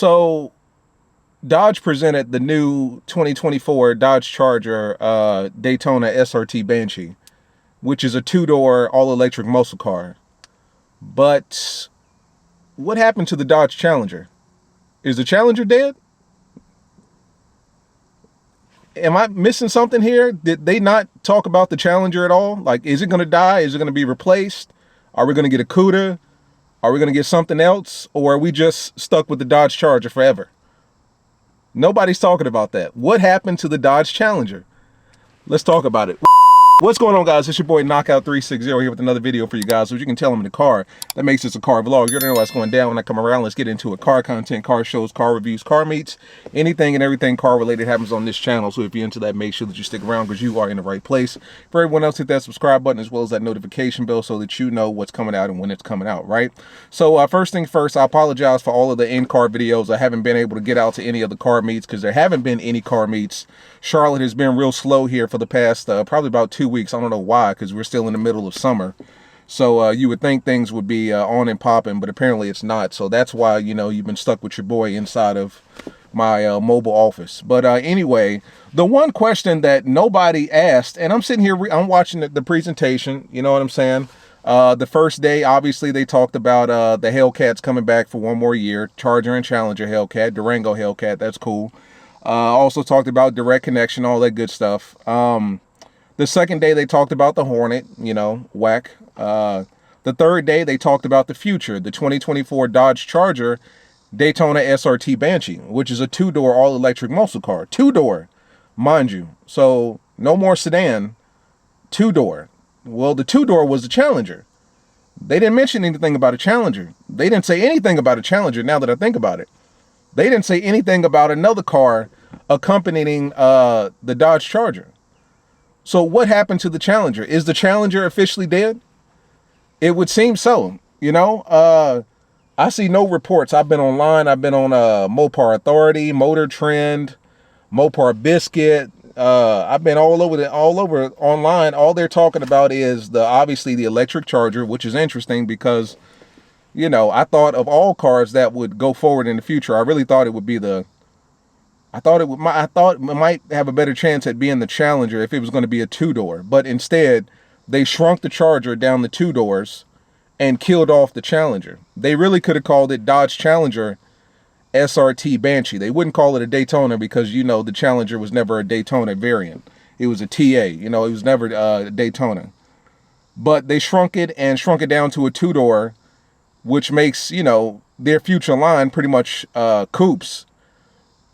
So Dodge presented the new 2024 Dodge Charger Daytona SRT Banshee, which is a two-door all-electric muscle car. But what happened to the Dodge Challenger? Is the Challenger dead? Am I missing something here? Did they not talk about the Challenger at all? Like, is it going to die? Is it going to be replaced? Are we going to get a CUDA? Are we going to get something else? Or are we just stuck with the Dodge Charger forever? Nobody's talking about that. What happened to the Dodge Challenger? Let's talk about it. What's going on, guys? It's your boy Knockout360 here with another video for you guys. So as you can tell, I'm in the car. That makes this a car vlog. You already know what's going down when I come around. Let's get into it. Car content, car shows, car reviews, car meets. Anything and everything car related happens on this channel. So if you're into that, make sure that you stick around because you are in the right place. For everyone else, hit that subscribe button as well as that notification bell so that you know what's coming out and when it's coming out, right? So first thing first, I apologize for all of the in-car videos. I haven't been able to get out to any of the car meets because there haven't been any car meets. Charlotte has been real slow here for the past probably about 2 weeks. I don't know why, because we're still in the middle of summer. So you would think things would be on and popping, but apparently it's not. So that's why, you know, you've been stuck with your boy inside of my mobile office. But anyway, the one question that nobody asked, and I'm sitting here, I'm watching the presentation, you know what I'm saying? The first day, obviously, they talked about the Hellcats coming back for one more year. Charger and Challenger Hellcat, Durango Hellcat, that's cool. Also talked about direct connection, all that good stuff. The second day, they talked about the Hornet, you know, whack. The third day, they talked about the future, the 2024 Dodge Charger Daytona SRT Banshee, which is a two-door all-electric muscle car. Two-door, mind you. So no more sedan, two-door. Well, the two-door was the Challenger. They didn't mention anything about a Challenger. They didn't say anything about a Challenger now that I think about it. They didn't say anything about another car accompanying the Dodge Charger. So what happened to the Challenger? Is the Challenger officially dead? It would seem so. You know, I see no reports. I've been online. I've been on Mopar Authority, Motor Trend, Mopar Biscuit. I've been all over online. All they're talking about is obviously the electric Charger, which is interesting because, you know, I thought of all cars that would go forward in the future, I really thought it would be I thought it might have a better chance at being the Challenger if it was going to be a two-door. But instead, they shrunk the Charger down the two doors and killed off the Challenger. They really could have called it Dodge Challenger SRT Banshee. They wouldn't call it a Daytona because, you know, the Challenger was never a Daytona variant. It was a TA, you know, it was never a Daytona. But they shrunk it down to a two-door, which makes, you know, their future line pretty much coupes.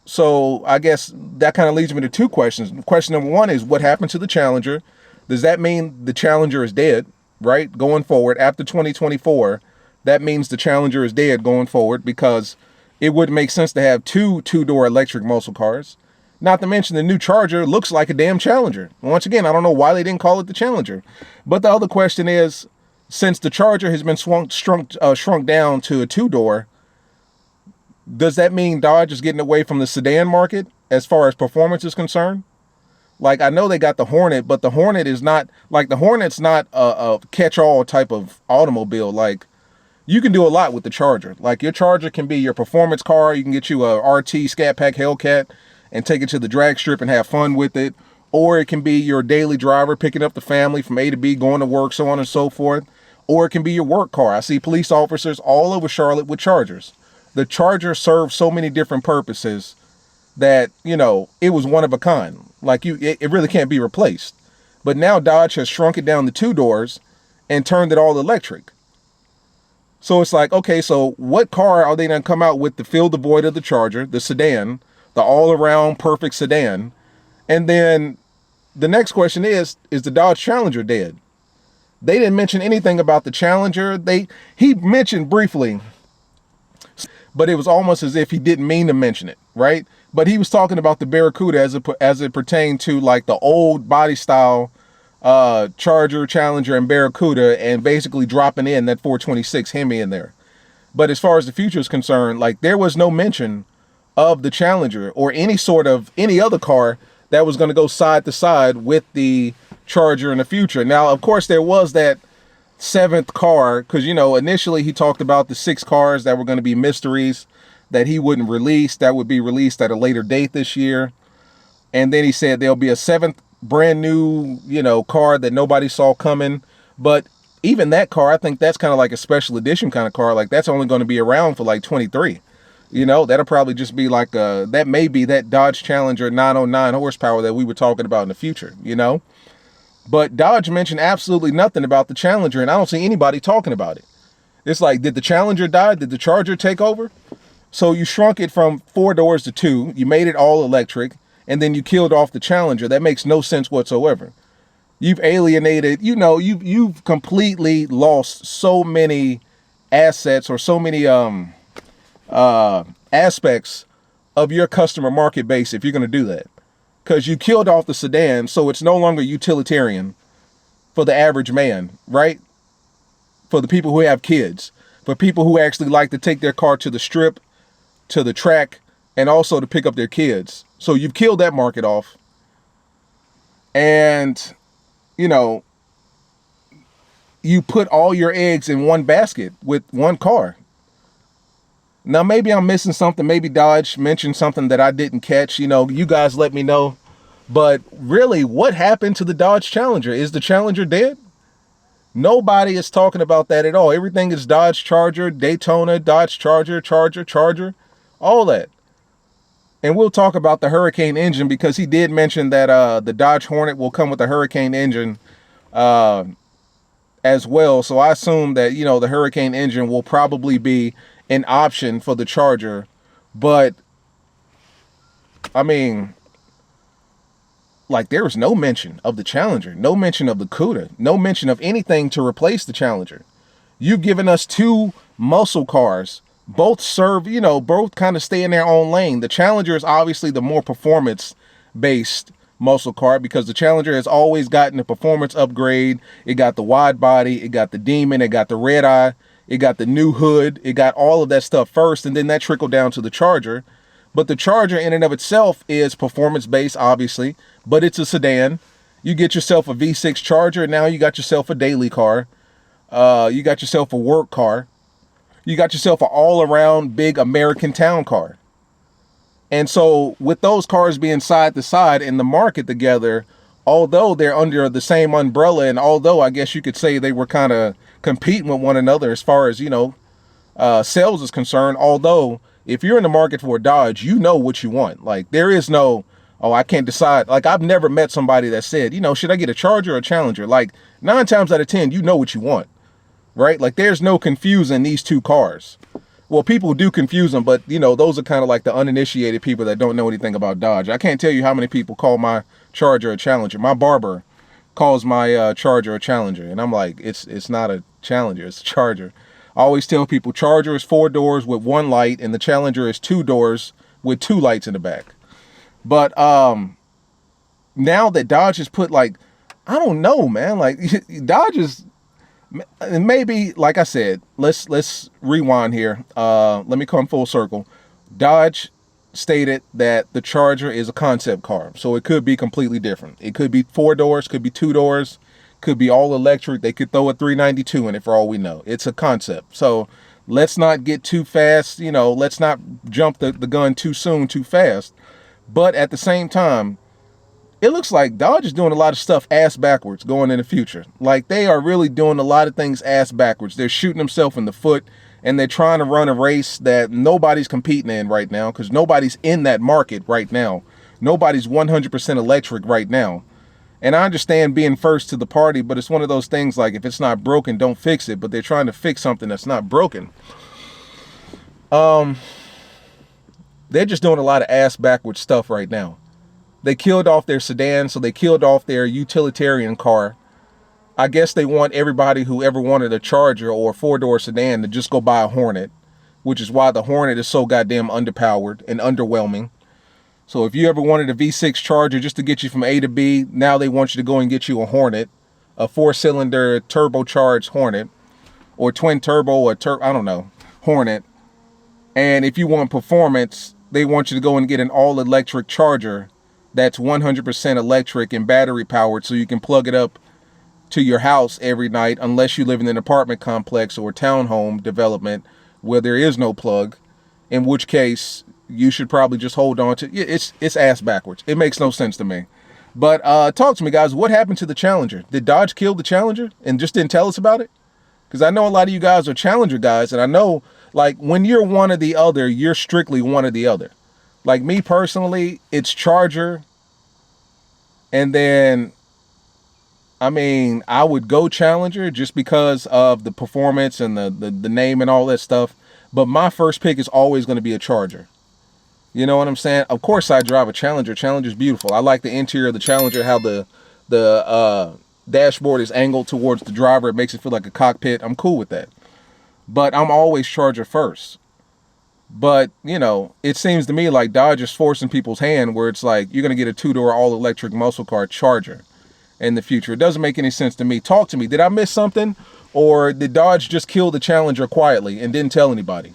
So I guess that kind of leads me to two questions. Question number one is, what happened to the Challenger? Does that mean the Challenger is dead, right? Going forward, after 2024, that means the Challenger is dead going forward because it wouldn't make sense to have two-door electric muscle cars. Not to mention the new Charger looks like a damn Challenger. Once again, I don't know why they didn't call it the Challenger. But the other question is, since the Charger has been shrunk down to a two-door, does that mean Dodge is getting away from the sedan market as far as performance is concerned? Like, I know they got the Hornet, but the Hornet is not, like, the Hornet's not a catch-all type of automobile. Like, you can do a lot with the Charger. Like, your Charger can be your performance car. You can get you a RT Scat Pack Hellcat and take it to the drag strip and have fun with it. Or it can be your daily driver, picking up the family from A to B, going to work, so on and so forth. Or it can be your work car. I see police officers all over Charlotte with Chargers. The Charger serves so many different purposes that, you know, it was one of a kind. Like, it really can't be replaced. But now Dodge has shrunk it down to two doors and turned it all electric. So it's like, okay, so what car are they going to come out with to fill the void of the Charger, the sedan, the all-around perfect sedan? And then the next question is the Dodge Challenger dead? They didn't mention anything about the Challenger. He mentioned briefly, but it was almost as if he didn't mean to mention it, right? But he was talking about the Barracuda as it pertained to, like, the old body style Charger, Challenger, and Barracuda, and basically dropping in that 426 Hemi in there. But as far as the future is concerned, like, there was no mention of the Challenger or any other car that was going to go side to side with the Charger in the future. Now, of course, there was that seventh car, because, you know, initially he talked about the 6 cars that were going to be mysteries that he wouldn't release. That would be released at a later date this year. And then he said there'll be a 7th brand new, car that nobody saw coming. But even that car, I think that's kind of like a special edition kind of car. Like that's only going to be around for like 23. That'll probably just be like that may be that Dodge Challenger 909 horsepower that we were talking about in the future, But Dodge mentioned absolutely nothing about the Challenger, and I don't see anybody talking about it. It's like, did the Challenger die? Did the Charger take over? So you shrunk it from 4 doors to 2. You made it all electric, and then you killed off the Challenger. That makes no sense whatsoever. You've alienated, you've completely lost so many assets or so many aspects of your customer market base if you're going to do that. Because you killed off the sedan, so it's no longer utilitarian for the average man, right? For the people who have kids, for people who actually like to take their car to the strip, to the track, and also to pick up their kids. So you've killed that market off. And, you put all your eggs in one basket with one car. Now, maybe I'm missing something. Maybe Dodge mentioned something that I didn't catch. You guys let me know. But really, what happened to the Dodge Challenger? Is the Challenger dead? Nobody is talking about that at all. Everything is Dodge Charger, Daytona, Dodge Charger, Charger, all that. And we'll talk about the Hurricane engine because he did mention that the Dodge Hornet will come with a Hurricane engine as well. So I assume that, the Hurricane engine will probably be an option for the Charger. But, I mean, like, there was no mention of the Challenger, no mention of the Cuda, no mention of anything to replace the Challenger. You've given us 2 muscle cars. Both serve, both kind of stay in their own lane. The Challenger is obviously the more performance-based muscle car because the Challenger has always gotten a performance upgrade. It got the wide body, it got the Demon, it got the red eye, it got the new hood, it got all of that stuff first, and then that trickled down to the Charger. But the Charger in and of itself is performance-based, obviously, but it's a sedan. You get yourself a V6 Charger, and now you got yourself a daily car. You got yourself a work car. You got yourself an all-around big American town car. And so with those cars being side to side in the market together, although they're under the same umbrella, and although I guess you could say they were kind of competing with one another as far as, sales is concerned, although if you're in the market for a Dodge, you know what you want. Like, there is no, oh, I can't decide. Like, I've never met somebody that said, should I get a Charger or a Challenger? Like, 9 times out of 10, you know what you want. Right? Like, there's no confusing these 2 cars. Well, people do confuse them, but, those are kind of like the uninitiated people that don't know anything about Dodge. I can't tell you how many people call my Charger a Challenger. My barber calls my Charger a Challenger, and I'm like, it's not a Challenger, it's a Charger. I always tell people Charger is 4 doors with 1 light, and the Challenger is 2 doors with 2 lights in the back. But now that Dodge has put, like, I don't know, man, like, Dodge is... Maybe, like I said, let's rewind here. Let me come full circle. Dodge stated that the Charger is a concept car, so it could be completely different. It could be 4 doors, could be 2 doors, could be all electric. They could throw a 392 in it for all we know. It's a concept. So let's not get too fast. Let's not jump the gun too soon, too fast. But at the same time, it looks like Dodge is doing a lot of stuff ass backwards going in the future. Like, they are really doing a lot of things ass backwards. They're shooting themselves in the foot, and they're trying to run a race that nobody's competing in right now because nobody's in that market right now. Nobody's 100% electric right now. And I understand being first to the party, but it's one of those things like, if it's not broken, don't fix it. But they're trying to fix something that's not broken. They're just doing a lot of ass backwards stuff right now. They killed off their sedan, so they killed off their utilitarian car. I guess they want everybody who ever wanted a Charger or a 4-door sedan to just go buy a Hornet, which is why the Hornet is so goddamn underpowered and underwhelming. So if you ever wanted a V6 Charger just to get you from A to B, now they want you to go and get you a Hornet, a 4-cylinder turbocharged Hornet, or twin turbo, or I don't know, Hornet. And if you want performance, they want you to go and get an all-electric Charger that's 100% electric and battery powered, so you can plug it up to your house every night, unless you live in an apartment complex or townhome development where there is no plug, in which case you should probably just hold on to it's ass backwards. It makes no sense to me. But talk to me, guys. What happened to the Challenger? Did Dodge kill the Challenger and just didn't tell us about it? Because I know a lot of you guys are Challenger guys, and I know, like, when you're one or the other, you're strictly one or the other. Like me personally, it's Charger, and then, I mean, I would go Challenger just because of the performance and the name and all that stuff. But my first pick is always going to be a Charger. You know what I'm saying? Of course, I drive a Challenger. Challenger's beautiful. I like the interior of the Challenger, how the dashboard is angled towards the driver. It makes it feel like a cockpit. I'm cool with that. But I'm always Charger first. But, you know, it seems to me like Dodge is forcing people's hand where it's like you're going to get a two-door all-electric muscle car Charger in the future. It doesn't make any sense to me. Talk to me. Did I miss something? Or did Dodge just kill the Challenger quietly and didn't tell anybody?